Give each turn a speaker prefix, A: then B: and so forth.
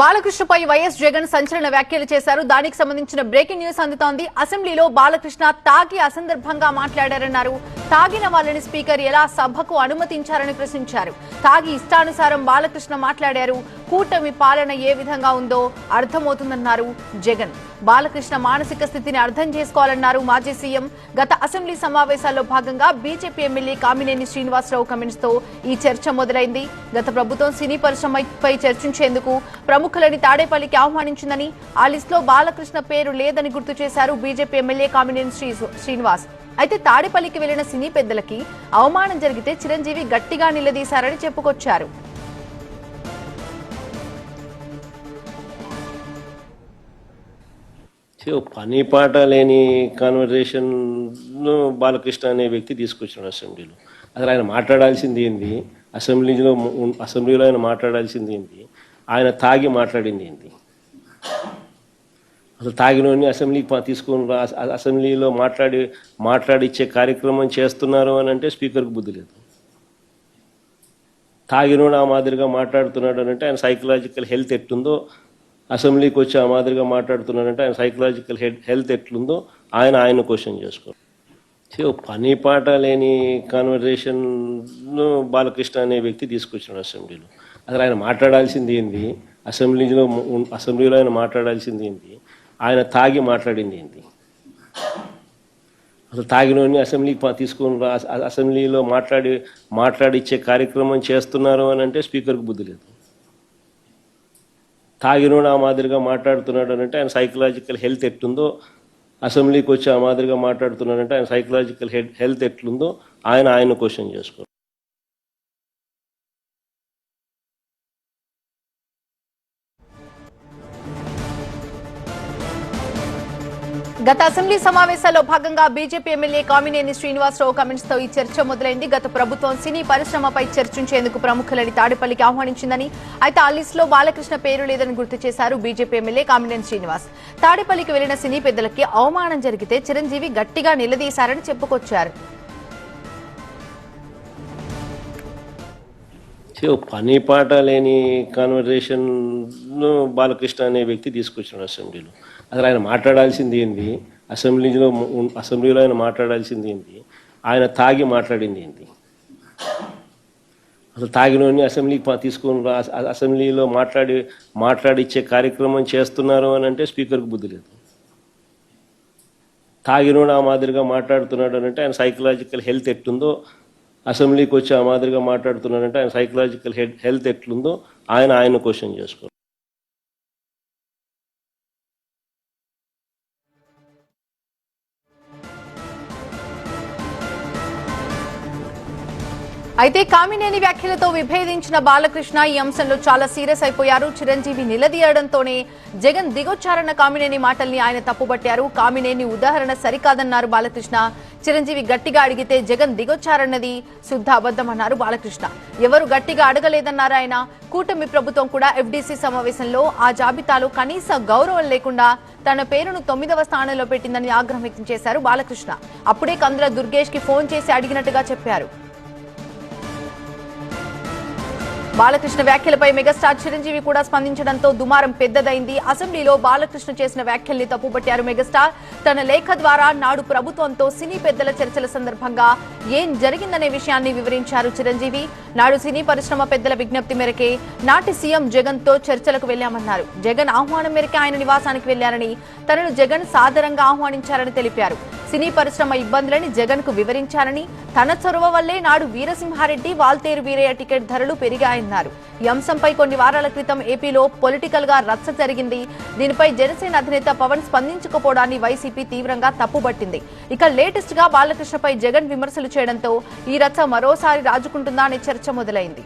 A: బాలకృష్ణపై YS Jagan సంచలన వ్యాఖ్యలు చేశారు. దానికి సంబంధించిన బ్రేకింగ్ న్యూస్ అందుతోంది. అసెంబ్లీలో బాలకృష్ణ తాగి అసందర్భంగా మాట్లాడారన్నారు. తాగిన వాళ్ళని స్పీకర్ ఎలా సభకు అనుమతించారని ప్రశ్నించారు. తాగి ఇష్టానుసారం బాలకృష్ణ మాట్లాడారు. కూటమి పాలన ఏ విధంగా ఉందో అర్థమవుతుందన్నారు జగన్. బాలకృష్ణ మానసిక స్థితిని అర్థం చేసుకోవాలన్నారు మాజీ సీఎం. గత అసెంబ్లీ సమావేశాల్లో భాగంగా BJP MLA Kamineni Srinivasa Rao comments తో ఈ చర్చ మొదలైంది. గత ప్రభుత్వం సినీ పరిశ్రమపై చర్చించేందుకు ప్రముఖులని తాడేపల్లికి ఆహ్వానించిందని, ఆ లిస్టులో బాలకృష్ణ పేరు లేదని గుర్తు చేశారు బీజేపీ ఎమ్మెల్యే కామినేని శ్రీనివాస్. అయితే తాడేపల్లికి వెళ్లిన సినీ పెద్దలకి అవమానం జరిగితే చిరంజీవి గట్టిగా నిలదీశారని చెప్పుకొచ్చారు.
B: పని పాట లేని కాన్వర్జేషన్ బాలకృష్ణ అనే వ్యక్తి తీసుకొచ్చాడు అసెంబ్లీలో. అసలు ఆయన మాట్లాడాల్సింది ఏంది, అసెంబ్లీలో ఆయన మాట్లాడాల్సింది ఏంది, ఆయన తాగి మాట్లాడింది ఏంది, అసలు తాగినోని అసెంబ్లీకి తీసుకొని అసెంబ్లీలో మాట్లాడిచ్చే కార్యక్రమం చేస్తున్నారు అని అంటే స్పీకర్కి బుద్ధి లేదు. తాగినోడు ఆ మాదిరిగా మాట్లాడుతున్నాడు అని అంటే ఆయన సైకలాజికల్ హెల్త్ ఎట్టుందో, అసెంబ్లీకి వచ్చి ఆ మాదిరిగా మాట్లాడుతున్నాడంటే ఆయన సైకలాజికల్ హెల్త్ ఎట్లుందో ఆయన క్వశ్చన్ చేసుకోవాలి. పని పాట లేని కాన్వర్జేషన్ బాలకృష్ణ అనే వ్యక్తి తీసుకొచ్చాడు అసెంబ్లీలో. అసలు ఆయన మాట్లాడాల్సింది ఏంది, అసెంబ్లీలో ఆయన మాట్లాడాల్సింది ఏంది, ఆయన తాగి మాట్లాడింది ఏంది, అసలు తాగినోని అసెంబ్లీకి తీసుకొని అసెంబ్లీలో మాట్లాడిచ్చే కార్యక్రమం చేస్తున్నారు అని అంటే స్పీకర్కి బుద్ధి లేదు. తాగినోడు ఆ మాదిరిగా మాట్లాడుతున్నాడు అని అంటే ఆయన సైకలాజికల్ హెల్త్ ఎట్లుందో, అసెంబ్లీకి వచ్చి ఆ మాదిరిగా మాట్లాడుతున్నాడంటే ఆయన సైకలాజికల్ హెల్త్ ఎట్లుందో ఆయన క్వశ్చన్ చేసుకోవాలి.
A: గత అసెంబ్లీ సమావేశాల్లో భాగంగా BJP MLA Kamineni Srinivasa Rao comments తో ఈ చర్చ మొదలైంది. గత ప్రభుత్వం సినీ పరిశ్రమపై చర్చించేందుకు ప్రముఖులని తాడేపల్లికి ఆహ్వానించిందని, అయితే ఆ లిస్టులో బాలకృష్ణ పేరు లేదని గుర్తు చేశారు బీజేపీ ఎమ్మెల్యే కామినేని శ్రీనివాస్. తాడేపల్లికి వెళ్లిన సినీ పెద్దలకి అవమానం జరిగితే చిరంజీవి గట్టిగా నిలదీశారని చెప్పుకొచ్చారు.
B: పని పాట లేని కాన్వర్జేషన్ బాలకృష్ణ అనే వ్యక్తి తీసుకొచ్చాడు అసెంబ్లీలో. అసలు ఆయన మాట్లాడాల్సింది ఏంది, అసెంబ్లీలో ఆయన మాట్లాడాల్సింది ఏంది, ఆయన తాగి మాట్లాడింది ఏంది, అసలు తాగినోని అసెంబ్లీకి తీసుకొని అసెంబ్లీలో మాట్లాడిచ్చే కార్యక్రమం చేస్తున్నారు అని అంటే స్పీకర్కి బుద్ధి లేదు. తాగినోడు ఆ మాదిరిగా మాట్లాడుతున్నాడు అని అంటే ఆయన సైకలాజికల్ హెల్త్ ఎట్లుందో, అసెంబ్లీకి వచ్చి ఆ మాదిరిగా మాట్లాడుతున్నాడంటే ఆయన సైకలాజికల్ హెల్త్ ఎట్లుందో ఆయన క్వశ్చన్ చేసుకోవాలి.
A: అయితే కామినేని వ్యాఖ్యలతో విభేదించిన బాలకృష్ణ ఈ అంశంలో చాలా సీరియస్ అయిపోయారు. చిరంజీవి నిలదీయడంతోనే జగన్ దిగొచ్చారన్న కామినేని మాటల్ని ఆయన తప్పుపట్టారు. కామినేని ఉదాహరణ సరికాదన్నారు బాలకృష్ణ. చిరంజీవి గట్టిగా అడిగితే జగన్ దిగొచ్చారన్నది శుద్ధ అబద్దమన్నారు బాలకృష్ణ. ఎవరు గట్టిగా అడగలేదన్నారు ఆయన. కూటమి ప్రభుత్వం కూడా ఎఫ్డీసీ సమావేశంలో ఆ జాబితాలో కనీస గౌరవం లేకుండా తన పేరును 9వ స్థానంలో పెట్టిందని ఆగ్రహం వ్యక్తం చేశారు బాలకృష్ణ. అప్పుడే కందుల దుర్గేష్ కి ఫోన్ చేసి అడిగినట్టుగా చెప్పారు. బాలకృష్ణ వ్యాఖ్యలపై మెగాస్టార్ చిరంజీవి కూడా స్పందించడంతో దుమారం పెద్దదైంది. అసెంబ్లీలో బాలకృష్ణ చేసిన వ్యాఖ్యల్ని తప్పుపట్టారు మెగాస్టార్. తన లేఖ ద్వారా నాడు ప్రభుత్వంతో సినీ పెద్దల చర్చల సందర్భంగా ఏం జరిగిందనే విషయాన్ని వివరించారు చిరంజీవి. నాడు సినీ పరిశ్రమ పెద్దల విజ్ఞప్తి మేరకే నాటి సీఎం జగన్ తో చర్చలకు వెళ్లామన్నారు. జగన్ ఆహ్వానం మేరకే ఆయన నివాసానికి వెళ్లారని, తనను జగన్ సాదరంగా ఆహ్వానించారని తెలిపారు. సినీ పరిశ్రమ ఇబ్బందులని జగన్ కు వివరించారని, తన చొరవ వల్లే నాడు వీరసింహారెడ్డి, వాల్తేరు వీరయ్య టికెట్ ధరలు పెరిగాయన్నారు. ఈ అంశంపై కొన్ని వారాల క్రితం ఏపీలో పొలిటికల్ గా రచ్చ జరిగింది. దీనిపై జనసేన అధినేత పవన్ స్పందించకపోవడాన్ని వైసీపీ తీవ్రంగా తప్పుబట్టింది. ఇక లేటెస్ట్ గా బాలకృష్ణపై జగన్ విమర్శలు చేయడంతో ఈ రచ్చ మరోసారి రాజుకుంటుందా అనే చర్చ మొదలైంది.